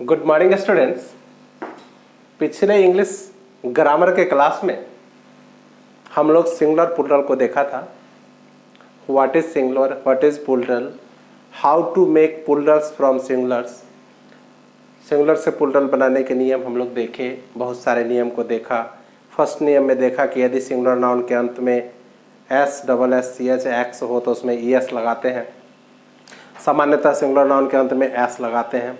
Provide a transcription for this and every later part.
Good morning students. पिछले English grammar के class में हम लोग सिंगुलर प्लूरल को देखा था। What is singular, what is plural, how to make plurals from singulars. Singular से प्लूरल बनाने के नियम हम लोग देखे, बहुत सारे नियम को देखा। फर्स्ट नियम में देखा कि यदि सिंगुलर नाउन के अंत में SSSCH हो तो उसमें ES लगाते हैं। सामान्यतः सिंगुलर नाउन के अंत में S लगाते हैं।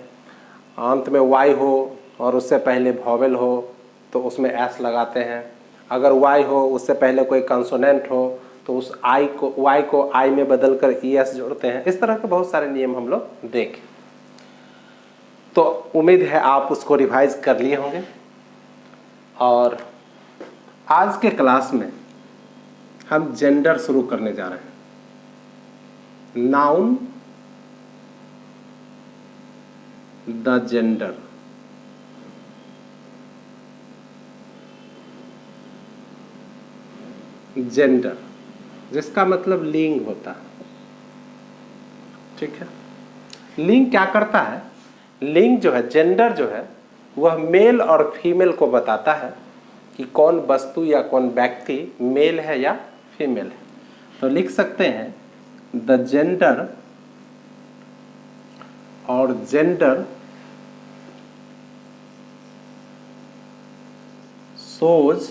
अंत में Y हो और उससे पहले वॉवेल हो तो उसमें S लगाते हैं। अगर Y हो उससे पहले कोई कंसोनेंट हो तो उस Y को I में बदल कर ES जोड़ते हैं। इस तरह के बहुत सारे नियम हम लोग देखें। तो उम्मीद है आप उसको रिवाइज कर लिए होंगे। और आज के क्लास में हम जेंडर शुरू करने जा रहे हैं। Noun, the gender. जेंडर जिसका मतलब लिंग होता है, ठीक है। लिंग क्या करता है? लिंग जो है, जेंडर जो है, वह मेल और फीमेल को बताता है कि कौन वस्तु या कौन व्यक्ति मेल है या फीमेल है। तो लिख सकते हैं द जेंडर और gender shows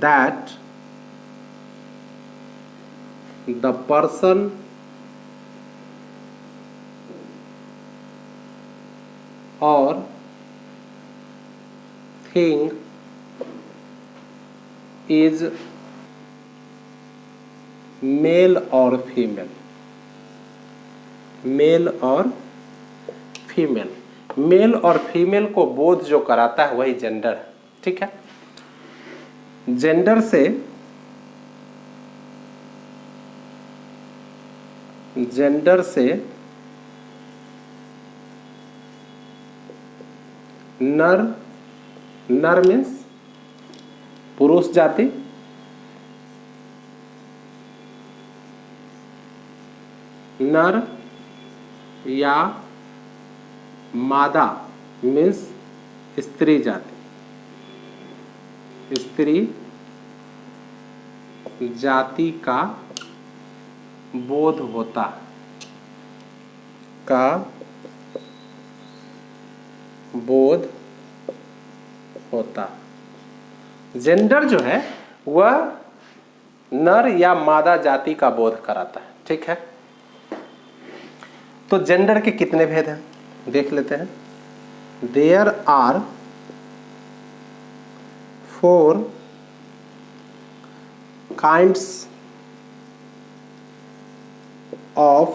that the person or thing is male और फीमेल। मेल और फीमेल, मेल और फीमेल को बोध जो कराता है वही जेंडर है, ठीक है। जेंडर से नर मीन्स पुरुष जाति, नर या मादा मीन्स स्त्री जाति। स्त्री जाति का बोध होता जेंडर जो है वह नर या मादा जाति का बोध कराता है, ठीक है। तो जेंडर के कितने भेद हैं देख लेते हैं। There are 4 kinds of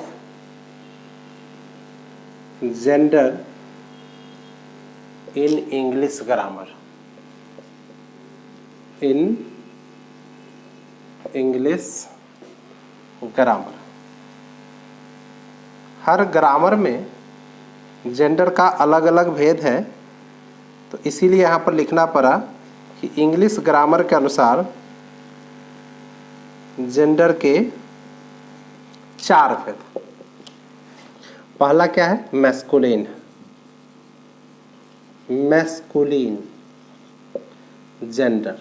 gender in English grammar. In English grammar, her grammar में जेंडर का अलग अलग भेद है। तो इसीलिए यहाँ पर लिखना पड़ा कि इंग्लिश ग्रामर के अनुसार जेंडर के 4 भेद। पहला क्या है? Masculine. Masculine gender.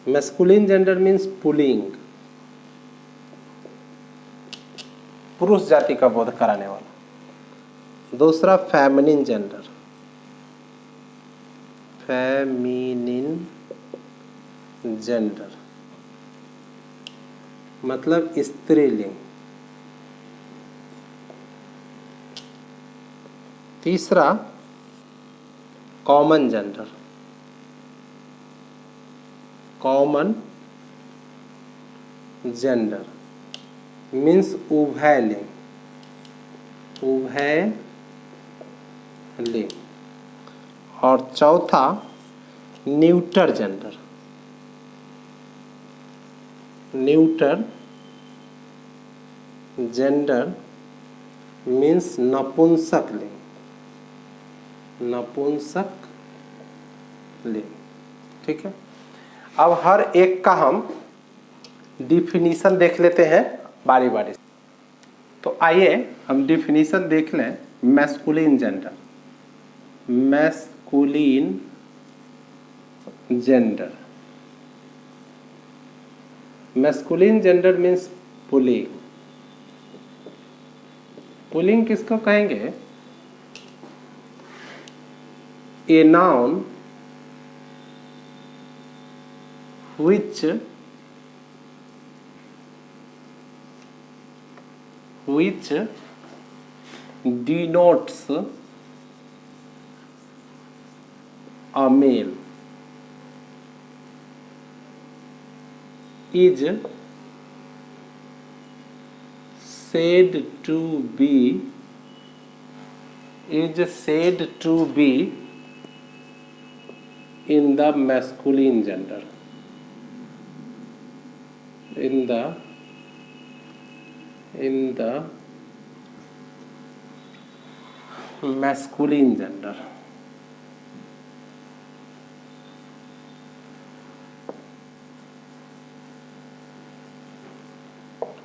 Masculine gender means pulling, पुरुष जाति का बोध कराने वाला। दूसरा फेमिनिन जेंडर। फेमिनिन जेंडर मतलब स्त्रीलिंग। तीसरा common gender. Common gender means उभयलिंग। उभयलिंग। और चौथा neuter gender. Neuter gender means नपुंसक लिंग। नपुंसक लिंग, ठीक है। अब हर एक का हम डिफिनीशन देख लेते हैं बारी बारी से। तो आइए हम डिफिनीशन देख लें masculine gender. Masculine gender, masculine gender means pulling. Pulling किसको कहेंगे? A noun which denotes a male is said to be in the masculine gender, in the masculine gender।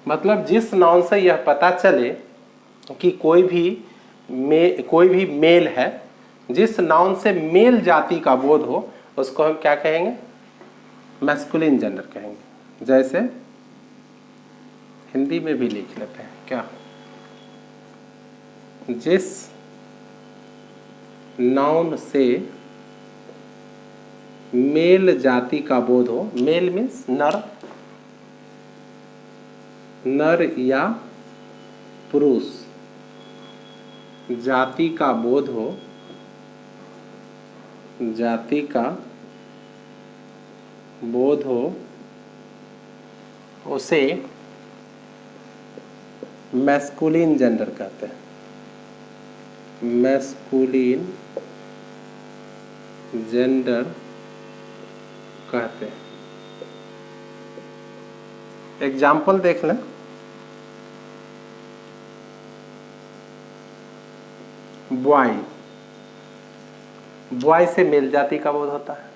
मतलब जिस नाउन से यह पता चले कि कोई भी मेल है, जिस नाउन से मेल जाति का बोध हो, उसको हम क्या कहेंगे? मैस्कुलिन जेंडर कहेंगे। जैसे हिंदी में भी लिख लेते हैं क्या? जिस नाउन से मेल जाति का बोध हो, मेल मीन्स नर या पुरुष, जाति का बोध हो, उसे मैस्कुलिन जेंडर कहते हैं। मैस्कुलिन जेंडर कहते हैं। एग्जाम्पल देख लें। बॉय से मेल जाति का बोध होता है।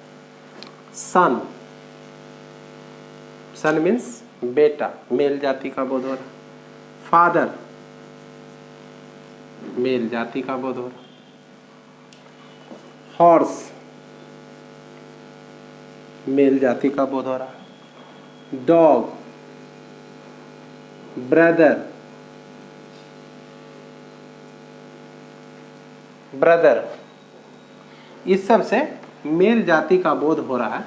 सन मीन्स बेटा, मेल जाति का बोध हो रहा। फादर, मेल जाति का बोध हो रहा। हॉर्स, मेल जाति का बोध हो रहा। डॉग, ब्रदर, इस सब से मेल जाति का बोध हो रहा है,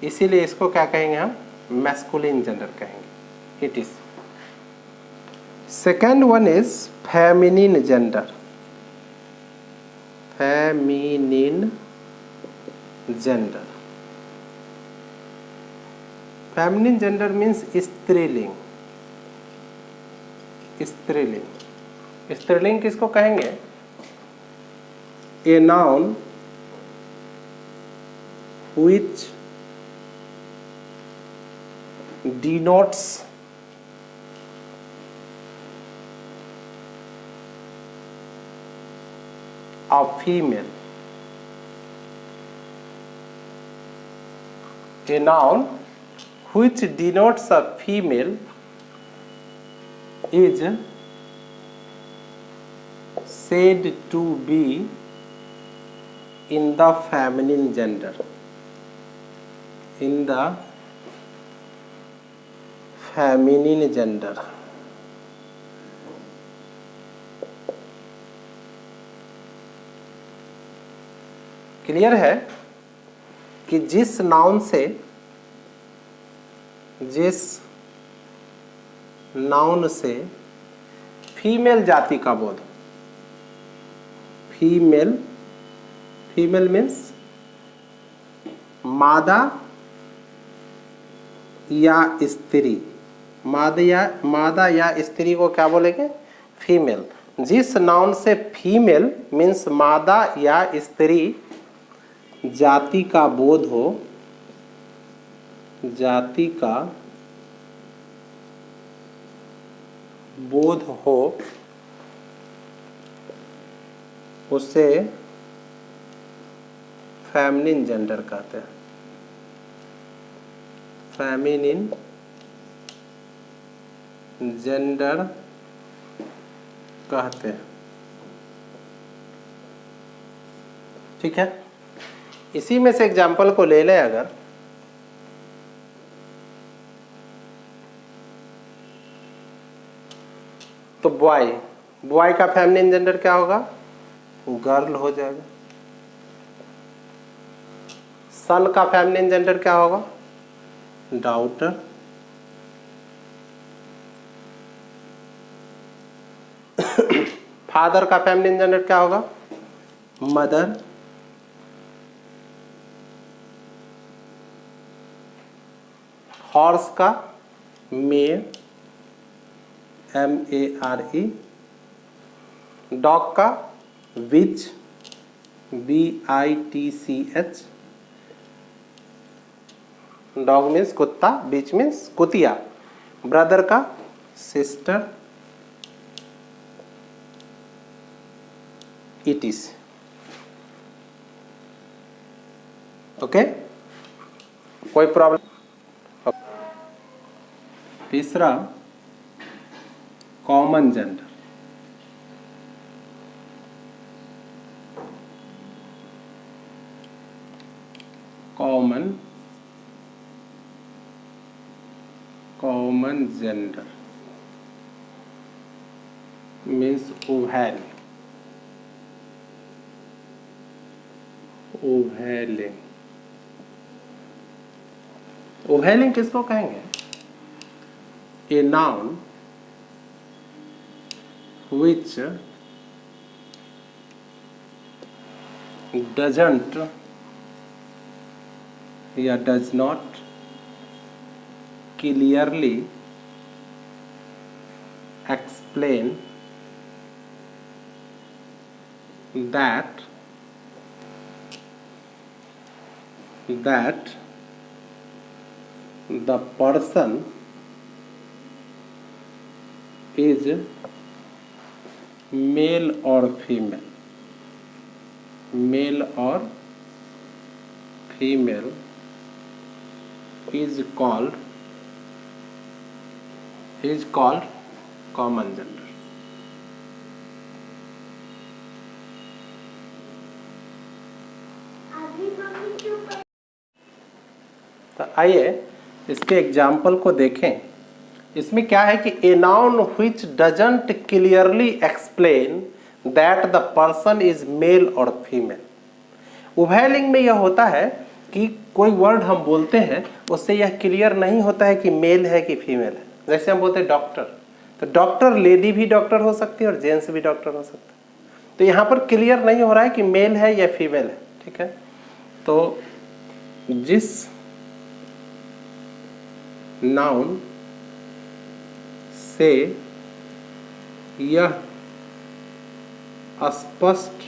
इसीलिए इसको क्या कहेंगे हम? मैस्कुलिन जेंडर कहेंगे। It is. Second one is feminine gender. Feminine gender, feminine gender means स्त्रीलिंग। स्त्रीलिंग किसको कहेंगे? A noun which denotes a female, a noun which denotes a female is said to be in the feminine gender, in the feminine gender। Clear है कि जिस noun से female जाति का बोध, फीमेल मीन्स मादा या स्त्री, मादा या स्त्री को क्या बोलेंगे? फीमेल। जिस नाउन से फीमेल मीन्स मादा या स्त्री जाति का बोध हो, उसे फेमिनिन जेंडर कहते हैं। फेमिनिन जेंडर कहते हैं। ठीक है, इसी में से एग्जाम्पल को ले लें अगर, तो बॉय, बॉय का फेमिनिन जेंडर क्या होगा? गर्ल हो जाएगा। सन का फेमिनिन जेंडर क्या होगा? डॉटर। फादर का फेमिनिन जेंडर क्या होगा? मदर। हॉर्स का मेयर, MARE। डॉग का विच, BITCH। डॉग मीन्स कुत्ता, बीच मीन्स कुतिया। ब्रदर का सिस्टर, ETC। ओके, कोई प्रॉब्लम? तीसरा common gender. Common gender means उभयलिंग। उभयलिंग किसको कहेंगे? A noun which doesn't या does not clearly explain that the person is male or female, is called common gender। तो आइए इसके एग्जाम्पल को देखें। इसमें क्या है कि a noun which doesn't clearly explain that the person is male और फीमेल। उभयलिंग में यह होता है कि कोई वर्ड हम बोलते हैं उससे यह क्लियर नहीं होता है कि मेल है कि फीमेल है। जैसे हम बोलते हैं डॉक्टर, तो डॉक्टर लेडी भी डॉक्टर हो सकती है और जेंट्स भी डॉक्टर हो सकता है। तो यहाँ पर क्लियर नहीं हो रहा है कि मेल है या फीमेल है। ठीक है, तो जिस नाउन से यह स्पष्ट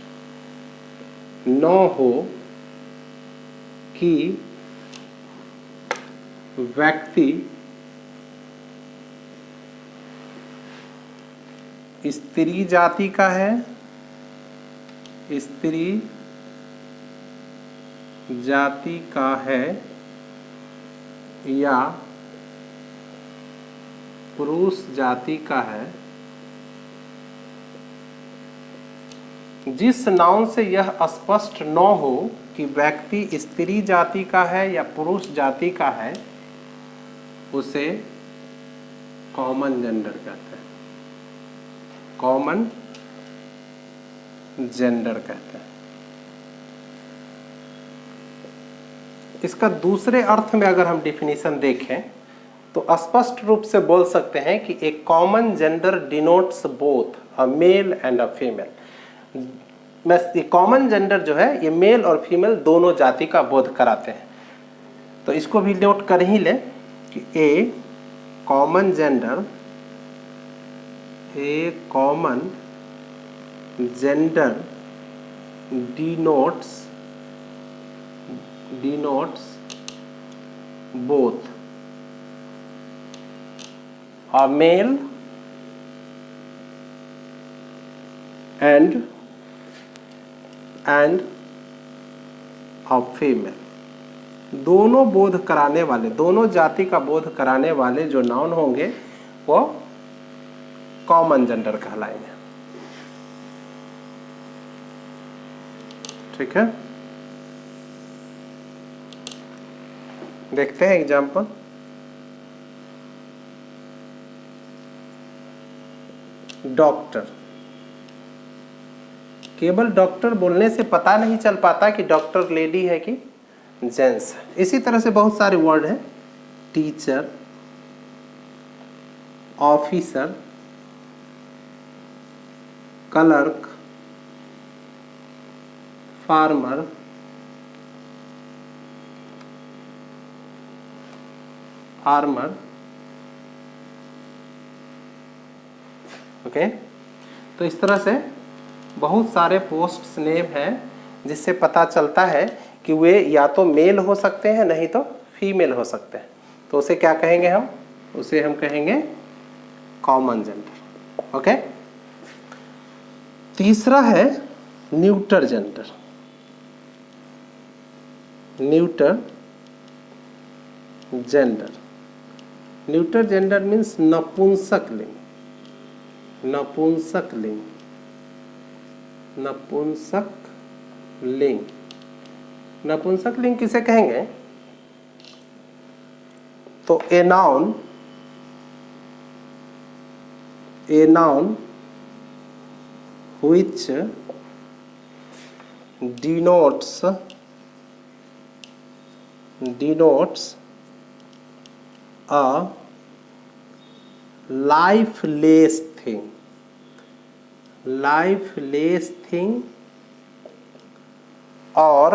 न हो कि व्यक्ति स्त्री जाति का है, या पुरुष जाति का है। जिस नाउन से यह स्पष्ट न हो कि व्यक्ति स्त्री जाति का है या पुरुष जाति का है उसे कॉमन जेंडर कहते हैं। कॉमन जेंडर कहते हैं। इसका दूसरे अर्थ में अगर हम डिफिनीशन देखें तो स्पष्ट रूप से बोल सकते हैं कि एक common gender denotes both a male and a female. Common gender जो है ये मेल और फीमेल दोनों जाति का बोध कराते हैं। तो इसको भी नोट कर ही लें कि a common gender denotes both a male and a female। दोनों बोध कराने वाले, दोनों जाति का बोध कराने वाले जो नाउन होंगे वो कॉमन जेंडर कहलाएंगे। ठीक है, देखते हैं एग्जाम्पल। डॉक्टर, केवल डॉक्टर बोलने से पता नहीं चल पाता कि डॉक्टर लेडी है कि जेंट्स है। इसी तरह से बहुत सारे वर्ड हैं, teacher, officer, clerk, farmer, okay. तो इस तरह से बहुत सारे पोस्ट नेम हैं जिससे पता चलता है कि वे या तो मेल हो सकते हैं नहीं तो फीमेल हो सकते हैं। तो उसे क्या कहेंगे हम? उसे हम कहेंगे कॉमन जेंडर। ओके। तीसरा है neuter gender. Neuter gender, neuter gender means नपुंसक लिंग। नपुंसक लिंग, नपुंसक लिंग। नपुंसक लिंग किसे कहेंगे? तो a noun which denotes a lifeless thing or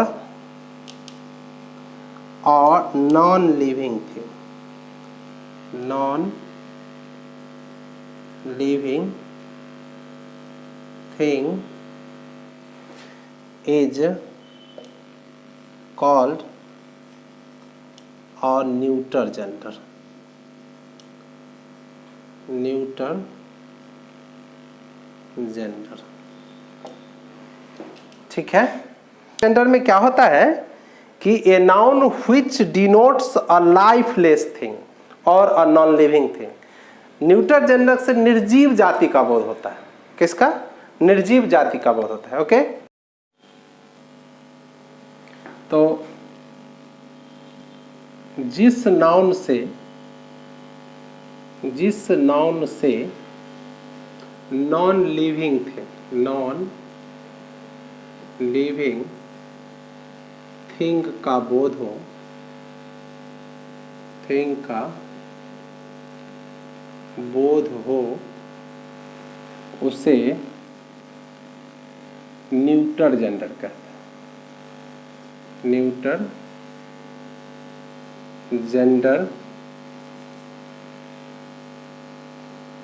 non-living thing is called a neuter gender। Neuter gender, ठीक है। जेंडर में क्या होता है कि a noun which denotes a lifeless thing और a non living thing. Neuter gender से निर्जीव जाति का बोध होता है। किसका? निर्जीव जाति का बोध होता है। ओके। तो जिस नाउन से नॉन लिविंग थिंग का बोध हो, उसे न्यूटर जेंडर कहते हैं। न्यूटर जेंडर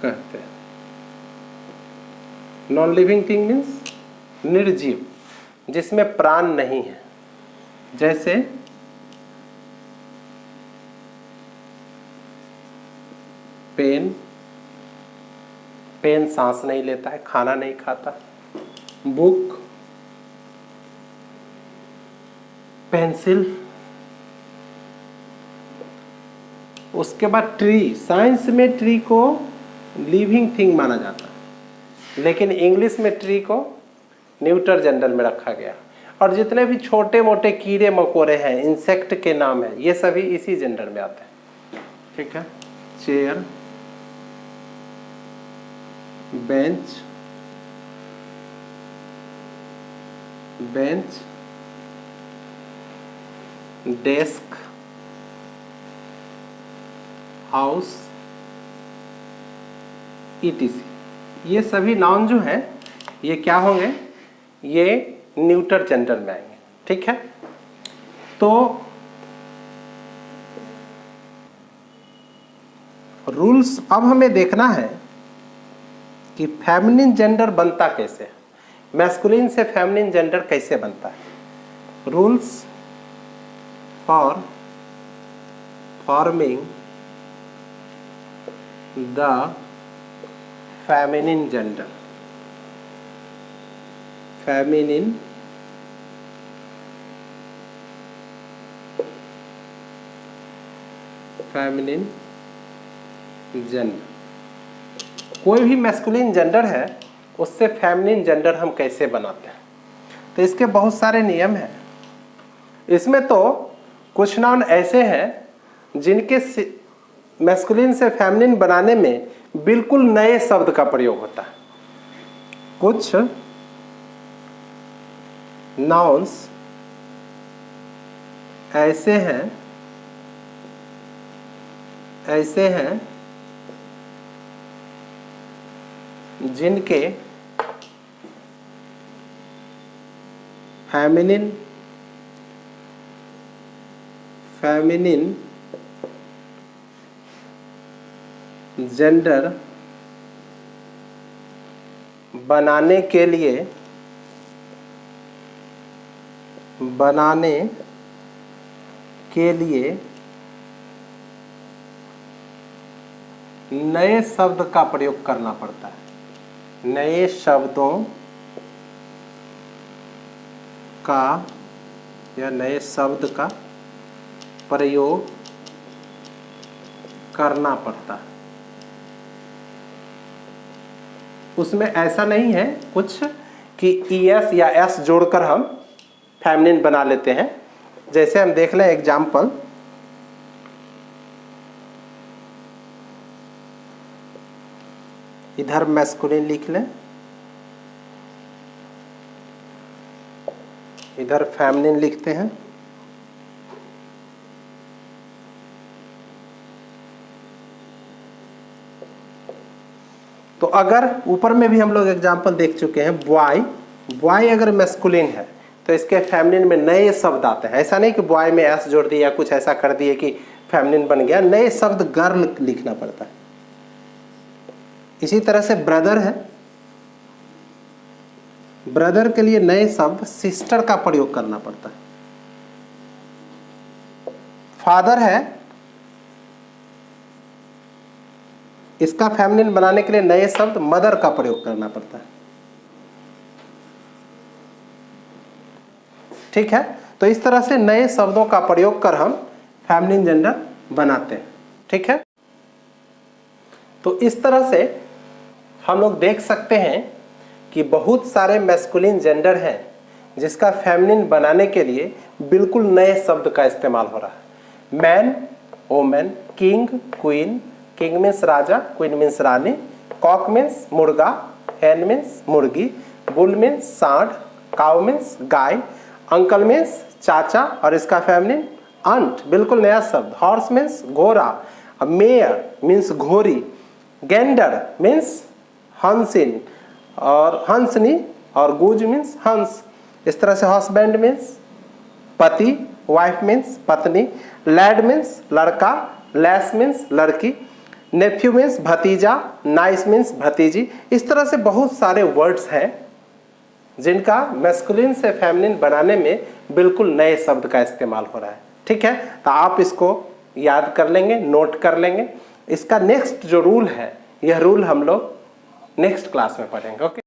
कहते हैं। नॉन लिविंग थिंग मीन्स निर्जीव, जिसमें प्राण नहीं है। जैसे पेन सांस नहीं लेता है, खाना नहीं खाता। Book, pencil. उसके बाद ट्री, साइंस में ट्री को लिविंग थिंग माना जाता है, लेकिन इंग्लिश में ट्री को न्यूटर जेंडर में रखा गया। और जितने भी छोटे मोटे कीड़े मकोड़े हैं, इंसेक्ट के नाम है, ये सभी इसी जेंडर में आते हैं। ठीक है। Chair, bench, desk, house, etc. ये सभी नाउन जो है ये क्या होंगे? ये न्यूटर जेंडर में आएंगे। ठीक है। तो रूल्स अब हमें देखना है कि फेमिनिन जेंडर बनता कैसे है, मैस्कुलिन से फेमिनिन जेंडर कैसे बनता है। Rules for forming the feminine gender. Feminine gender, कोई भी मैस्कुलिन जेंडर है उससे फेमिनिन जेंडर हम कैसे बनाते हैं। तो इसके बहुत सारे नियम हैं। इसमें तो कुछ नाउन ऐसे हैं जिनके मैस्कुलिन से फेमिनिन बनाने में बिल्कुल नए शब्द का प्रयोग होता है। कुछ नाउन्स ऐसे हैं जिनके फेमिनिन जेंडर बनाने के लिए नए शब्द का प्रयोग करना पड़ता है। नए शब्दों का या नए शब्द का प्रयोग करना पड़ता है। उसमें ऐसा नहीं है कुछ कि ES या S जोड़कर हम फेमिनिन बना लेते हैं। जैसे हम देख लें एग्जाम्पल, इधर मैस्कुलिन लिख लें, इधर फेमिनिन लिखते हैं। तो अगर ऊपर में भी हम लोग एग्जाम्पल देख चुके हैं, बॉय अगर मैस्कुलिन है तो इसके फेमिनिन में नए शब्द आते हैं। ऐसा नहीं कि बॉय में S जोड़ दिया, कुछ ऐसा कर दिए कि फेमिनिन बन गया। नए शब्द गर्ल लिखना पड़ता है। इसी तरह से ब्रदर है, ब्रदर के लिए नए शब्द सिस्टर का प्रयोग करना पड़ता है। फादर है, इसका फेमिनिन बनाने के लिए नए शब्द मदर का प्रयोग करना पड़ता है। ठीक है, तो इस तरह से नए शब्दों का प्रयोग कर हम फेमिनिन जेंडर बनाते हैं। ठीक है, तो इस तरह से हम लोग देख सकते हैं कि बहुत सारे मैस्कुलिन जेंडर हैं जिसका फेमिनिन बनाने के लिए बिल्कुल नए शब्द का इस्तेमाल हो रहा है। Man, women, king, queen, king means राजा, क्वीन मीन्स रानी, कॉक मीन्स मुर्गा, हैन मीन्स मुर्गी, बुल मीन्स सांड, काउ मीन्स गाय, अंकल मीन्स चाचा और इसका फेमिनिन अंट, बिल्कुल नया शब्द। हॉर्स मीन्स घोड़ा, मेयर मीन्स घोड़ी, गेंडर मीन्स हंसिन और हंसनी, और गुज मीन्स हंस। इस तरह से हस्बैंड मीन्स पति, वाइफ मीन्स पत्नी, लैड मीन्स लड़का, लैस मीन्स लड़की, नेफ्यू मीन्स भतीजा, नाइस मीन्स भतीजी। इस तरह से बहुत सारे वर्ड्स हैं जिनका मैस्कुलिन से फेमिनिन बनाने में बिल्कुल नए शब्द का इस्तेमाल हो रहा है। ठीक है, तो आप इसको याद कर लेंगे, नोट कर लेंगे। इसका नेक्स्ट जो रूल है, यह रूल हम लोग नेक्स्ट क्लास में पढ़ेंगे। ओके।